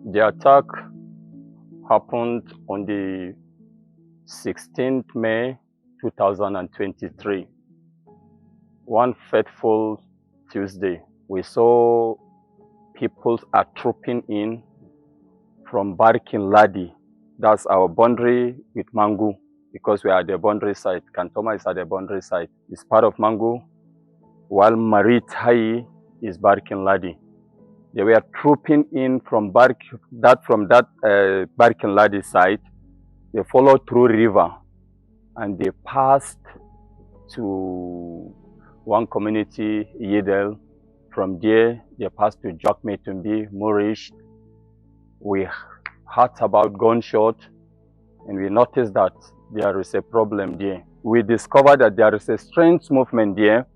The attack happened on the 16th May 2023. One fateful Tuesday, we saw people are trooping in from Barkin Ladi. That's our boundary with Mangu, because we are at the boundary side. Kantoma is at the boundary side. It's part of Mangu, while Marit Hai is Barkin Ladi. They were trooping in from Barkin Ladi side. They followed through river and they passed to one community, Yedel. From there, they passed to Jokmetumbi, Murish. We heard about gunshot and we noticed that there is a problem there. We discovered that there is a strange movement there.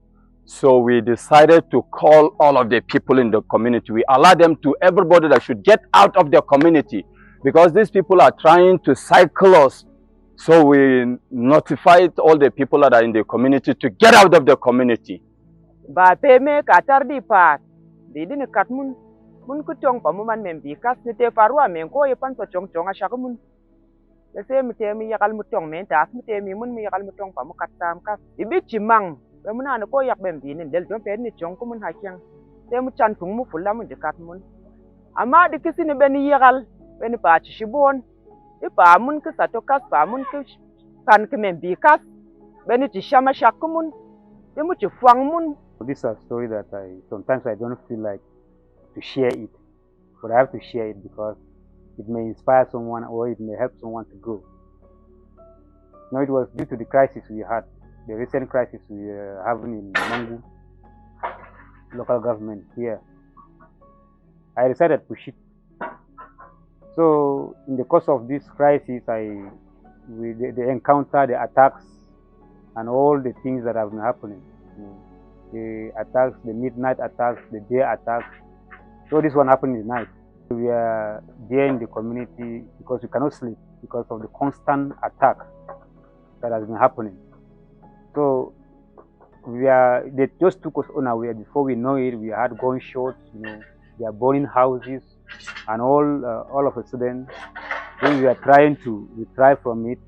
So we decided to call all of the people in the community. We allowed them to, everybody that should get out of the community, because these people are trying to cycle us. So we notified all the people that are in the community to get out of the community. Ba peme katar di pat di ni kat mun ku tong pa mun mem bi kas ni te farwa men ko ye pan to chong chong a shak mun le se mi te mi yakal mu tong men tas mi te mi mun mi yakal mu tong pa mu kat tam kas ibi chimang be mun an ko yak bem bi ni del don pe ni chong ko mun ha kyang te mu chan tung mu fulla mun di kat mun ama di kisi ni ben yakal ben pa chi shibon di pa mun ku sa to kas pa mun ku pan ke mem bi kas ben ti shama shak mun de mu chi fwang mun. This is a story that sometimes I don't feel like to share it, but I have to share it because it may inspire someone or it may help someone to grow. Now, it was due to the crisis we had, the recent crisis we are having in Mangu local government here. I decided to push it. So in the course of this crisis, they encounter the attacks and all the things that have been happening. The attacks, the midnight attacks, the day attacks. So this one happened in the night. We are there in the community because we cannot sleep because of the constant attack that has been happening. So they just took us unaware. Before we know it, we had gunshots, they are burning houses, and all of a sudden, when we are trying to retrieve from it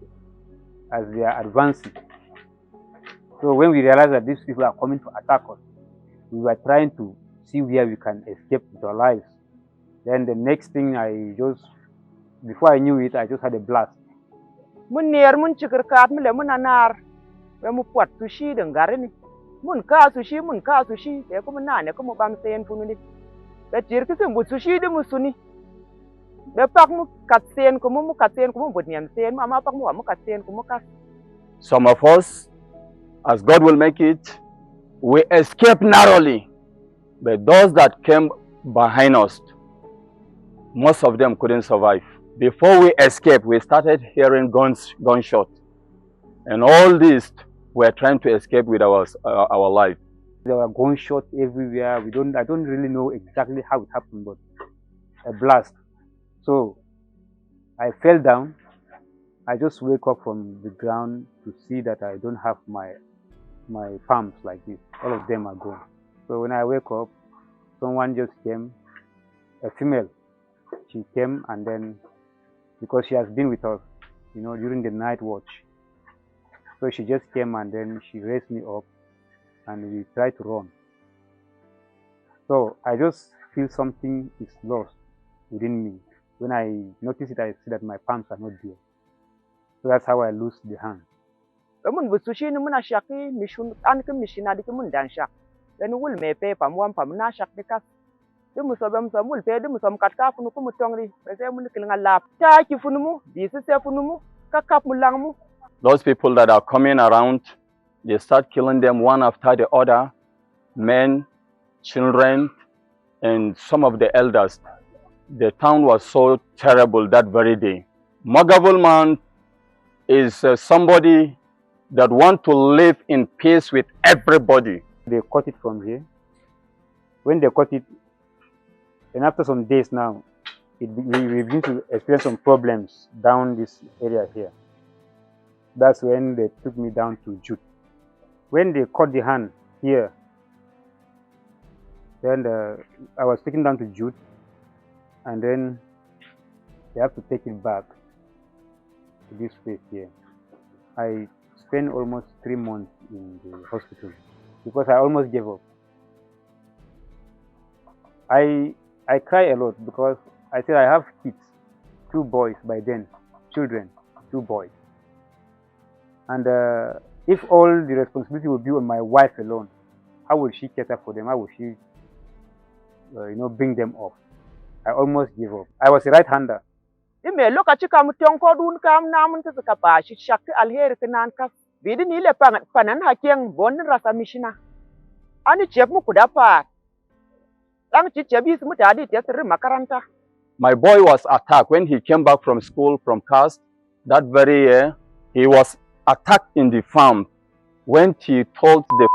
as we are advancing. So when we realized that these people are coming to attack us, we were trying to see where we can escape with our lives. Then the next thing before I knew it, I just had a blast. Mun near mun chikar kat mun le mun anar, we mu puat sushi dengar ni. Mun ka sushi, ya ko mun na ne ko mu bam sen punu ni. Be tir ki sem bu sushi de mu suni. Be pak mu kat sen ko mu kat sen ko mu bud nyam sen, ama pak mu kat sen ko mu kat. Some of us, as God will make it, we escaped narrowly. But those that came behind us, most of them couldn't survive. Before we escaped, we started hearing gunshots. And all this, we're trying to escape with our life. There were gunshots everywhere. I don't really know exactly how it happened, but a blast. So I fell down. I just wake up from the ground to see that I don't have my palms like this. All of them are gone. So when I wake up, someone just came, a female. She came, and then because she has been with us, during the night watch. So she just came and then she raised me up and we try to run. So I just feel something is lost within me. When I notice it, I see that my palms are not there. So that's how I lose the hand. Mun busushi ni muna shaki mishun an ke mishina di ke mun dan shak. Dan wul me pe pam wam pam na shak de kas. De musobam so mul pe de musom kat ka funu ko mutongri. Pese mun ke ngala ta ki funu mu di se funu mu ka kap mulang mu. Those people that are coming around, they start killing them one after the other, men, children, and some of the elders. The town was so terrible that very day. Mogavul man is somebody that want to live in peace with everybody. They cut it from here. When they cut it, and after some days now, we begin to experience some problems down this area here. That's when they took me down to Jude. When they cut the hand here, then I was taken down to Jude, and then they have to take it back to this place here. I spent almost 3 months in the hospital because I almost gave up. I cry a lot because I said I have kids, 2 boys by then, children, 2 boys. And if all the responsibility would be on my wife alone, how will she cater for them? How will she, bring them up? I almost gave up. I was a right-hander. Ime lokaci kam tonko dun kam namun ta suka ba shi shakki alheri kanan kas. Bidi ni le panan hakeng bon rasa mishina. Ani cep mu kuda pa. Lang ci cebi su mutadi te sirri makaranta. My boy was attacked when he came back from school from CAST. That very year, he was attacked in the farm when he told the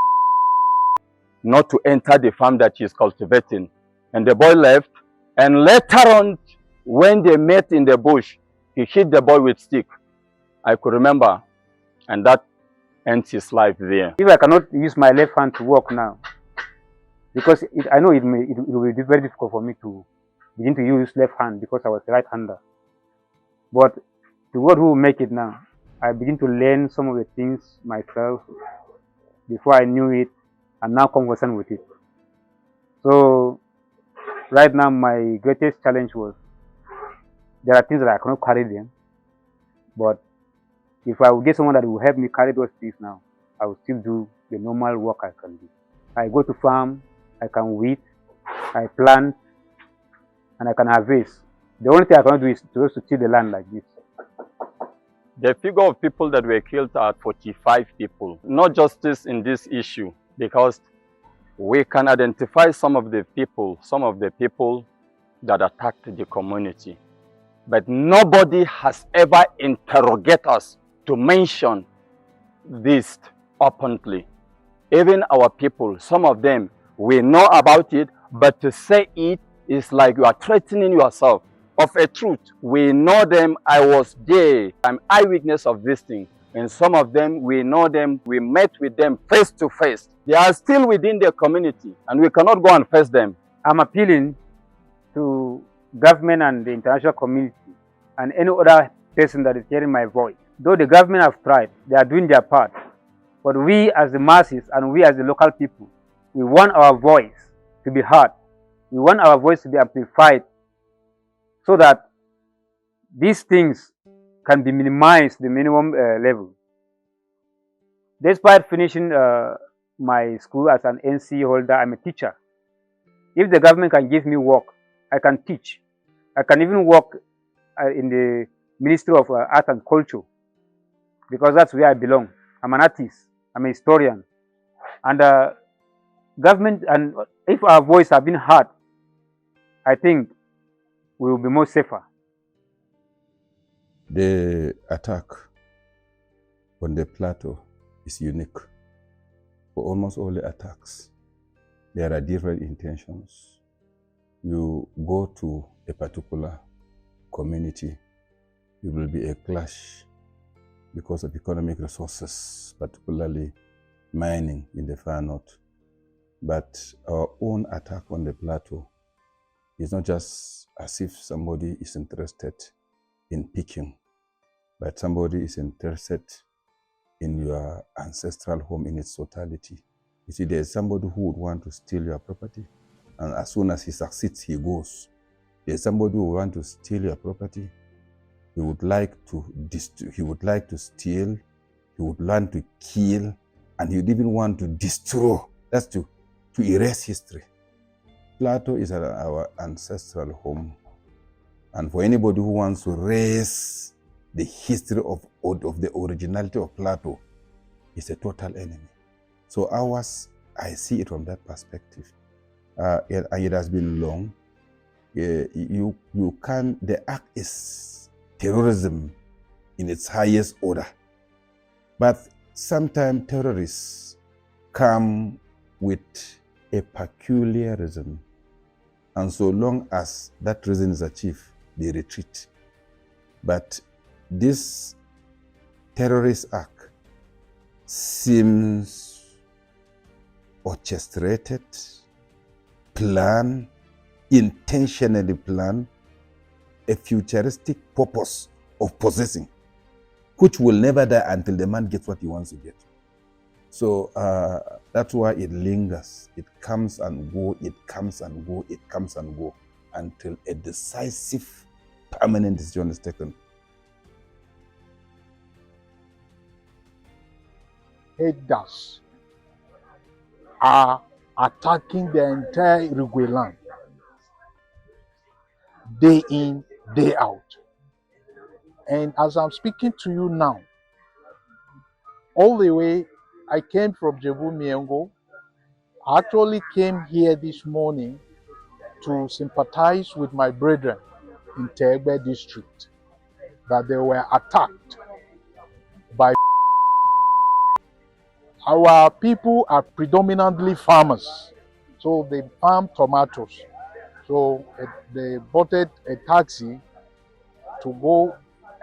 not to enter the farm that he's cultivating. And the boy left. And later on, when they met in the bush, he hit the boy with stick. I could remember. And that ends his life there. If I cannot use my left hand to work now, because I know it will be very difficult for me to begin to use left hand because I was a right-hander. But the God who will make it now, I begin to learn some of the things myself before I knew it, and now conversant with it. So right now my greatest challenge was there are things that I cannot carry them, but if I would get someone that will help me carry those things now, I will still do the normal work I can do. I go to farm, I can weed, I plant, and I can harvest. The only thing I cannot do is to till the land like this. The figure of people that were killed are 45 people. No justice in this issue because we can identify some of the people that attacked the community. But nobody has ever interrogated us to mention this openly. Even our people, some of them, we know about it, but to say it is like you are threatening yourself. Of a truth, we know them, I was there, I'm eyewitness of this thing. And some of them, we know them, we met with them face to face. They are still within the community and we cannot go and face them. I'm appealing to government and the international community and any other person that is hearing my voice. Though the government have tried, they are doing their part. But we as the masses and we as the local people, we want our voice to be heard. We want our voice to be amplified so that these things can be minimized to the minimum level. Despite finishing my school as an NC holder, I'm a teacher. If the government can give me work, I can teach. I can even work in the Ministry of Art and Culture because that's where I belong. I'm an artist. I'm a historian. And government, and if our voice have been heard, I think we will be more safer. The attack on the plateau is unique. For almost all the attacks, there are different intentions. You go to a particular community, it will be a clash because of economic resources, particularly mining in the far north. But our own attack on the plateau is not just as if somebody is interested in picking, but somebody is interested in your ancestral home in its totality. You see, there's somebody who would want to steal your property, and as soon as he succeeds, he goes. There's somebody who would want to steal your property. He would like to steal, he would want to kill, and he would even want to destroy. That's to erase history. Plateau is our ancestral home. And for anybody who wants to raise the history of the originality of Plateau, is a total enemy. So ours, I see it from that perspective. It has been long. You can, the act is terrorism in its highest order. But sometimes terrorists come with a peculiar reason. And so long as that reason is achieved, they retreat. But this terrorist act seems orchestrated, planned, intentionally planned, a futuristic purpose of possessing, which will never die until the man gets what he wants to get. So that's why it lingers. It comes and go, it comes and go, it comes and go, until a decisive, permanent decision is taken. Herders are attacking the entire Uruguay land, day in, day out. And as I'm speaking to you now, all the way, I came from Jebu Miengo. I actually came here this morning to sympathize with my brethren in Tegbe district, that they were attacked by. Our people are predominantly farmers, so they farm tomatoes. So they bought a taxi to go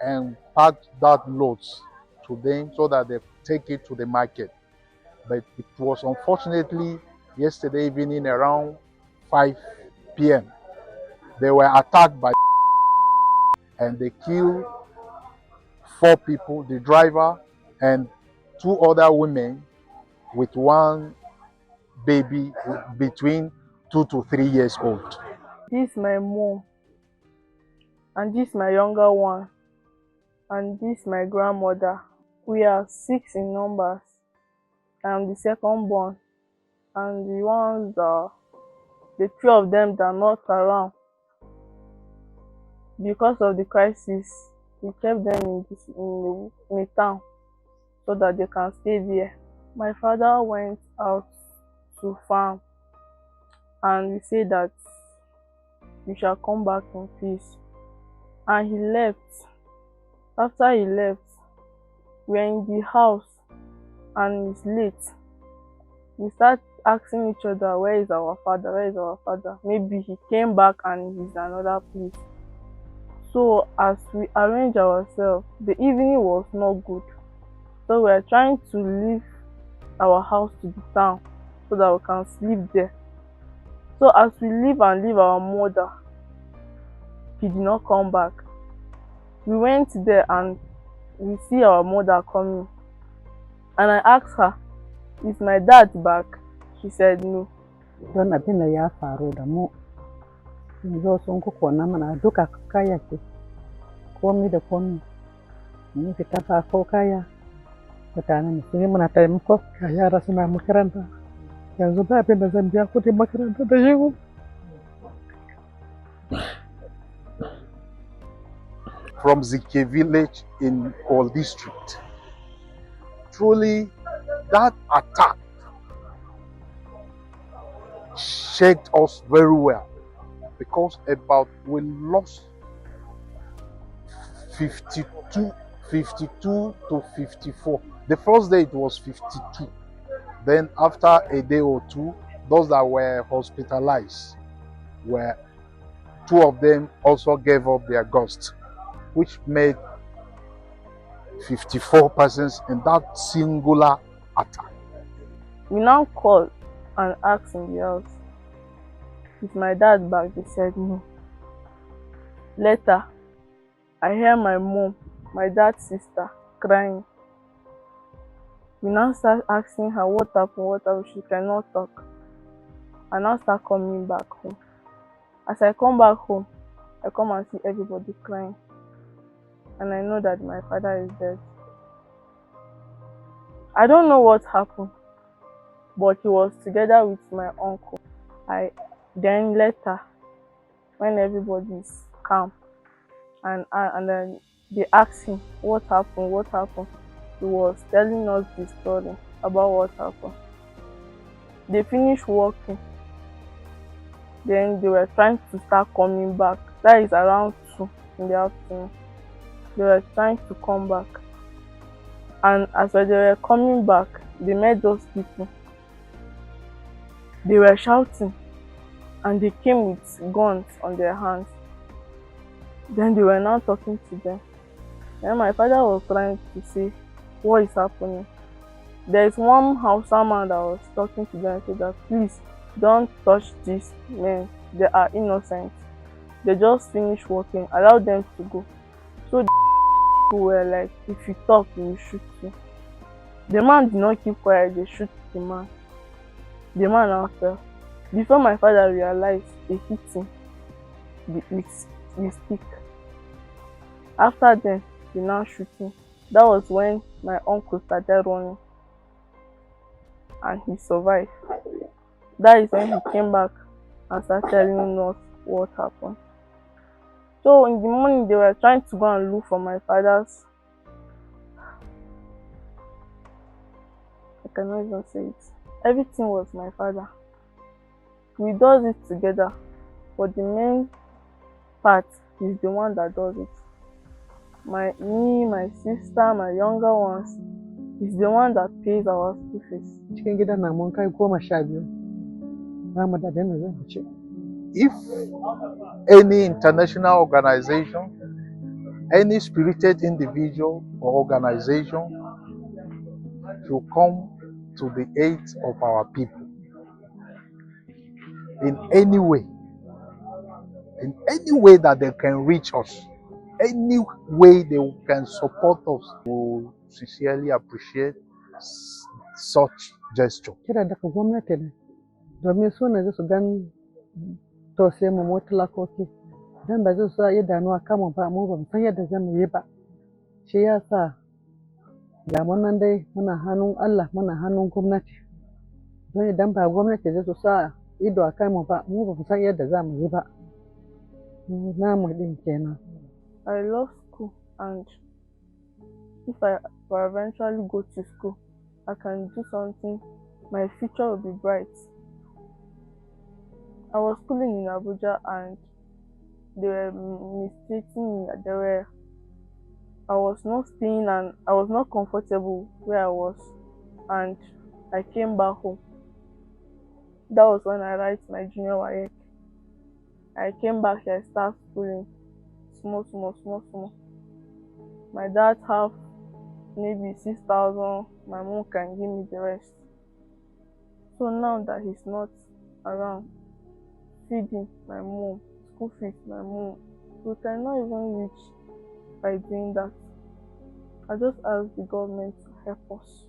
and pack that loads to them so that they take it to the market. But it was unfortunately yesterday evening around 5 p.m. They were attacked by and they killed 4 people, the driver and 2 other women with 1 baby between 2 to 3 years old. This is my mom, and this is my younger one, and this is my grandmother. We are 6 in numbers. I'm the second born, and the 3 of them that are not around. Because of the crisis, we kept them in the town so that they can stay there. My father went out to farm, and he said that we shall come back in peace. And he left. After he left, we are in the house and it's late. We start asking each other, where is our father? Where is our father? Maybe he came back and he's another place. So as we arrange ourselves, the evening was not good. So we are trying to leave our house to the town so that we can sleep there. So as we leave our mother, he did not come back. We went there and we see our mother coming. And I asked her, is my dad back? She said no. Don abin da ya faru da mu, zo sun kukona mana duka kayaki, komi da komi. Mun fita fa ko kaya, mutanen sun yi mana taimako, yara suna makaranta. Yanzu ba abin da zan biya kuɗin makaranta da shi. From Zike village in Kol district. Truly, that attack shaked us very well, because we lost 52 to 54. The first day it was 52. Then after a day or two, those that were hospitalized, 2 of them also gave up their ghost, which made 54 persons in that singular attack. We now called and asked in the house, is my dad back? They said no. Later, I hear my mom, my dad's sister, crying. We now start asking her what happened. She cannot talk. I now start coming back home. As I come back home, I come and see everybody crying. And I know that my father is dead. I don't know what happened, but he was together with my uncle. Then later, when everybody is calm, and then they asked him what happened. He was telling us the story about what happened. They finished working. Then they were trying to start coming back. That is around 2 in the afternoon. They were trying to come back. And as they were coming back, they met those people. They were shouting and they came with guns on their hands. Then they were now talking to them. Then my father was trying to say, what is happening? There is one Hausa man that was talking to them and said that please don't touch these men. They are innocent. They just finished working. Allow them to go. So the people were like, if you talk, we will shoot you. The man did not keep quiet. They shoot the man. The man now fell. Before my father realized, they hit him with stick. After then, they now shoot him. That was when my uncle started running. And he survived. That is when he came back and started telling us what happened. So in the morning, they were trying to go and look for my father's. I cannot even say it. Everything was my father. We does it together, but the main part is the one that does it. My sister, my younger ones, is the one that pays our school fees. Cikin gidan na mun kai 12. Ba mu da dana zan ce. If any international organization, any spirited individual or organization should come to the aid of our people in any way that they can reach us, any way they can support us, we sincerely appreciate such gesture. Kira daga gwamnati ne, domin su ne su gan tausayin mu talakoki. Dan ba zai sa idanuwa kama ba, mu ba mu san yadda zamu yi ba. Shi ya sa ga mun nan dai muna hannun Allah, muna hannun gwamnati. Don idan ba gwamnati zai sa ido a kanmu ba, mu ba mu san yadda zamu yi ba. Namu din kenan. I love school, and if I eventually go to school, I can do something, my future will be bright. I was schooling in Abuja and they were mistreating me. I was not staying and I was not comfortable where I was, and I came back home. That was when I write my junior WAEC. I came back here, I started schooling small. My dad have maybe 6,000, my mom can give me the rest. So now that he's not around, feeding my mom, school fees my mom, we cannot even reach by doing that. I just ask the government to help us.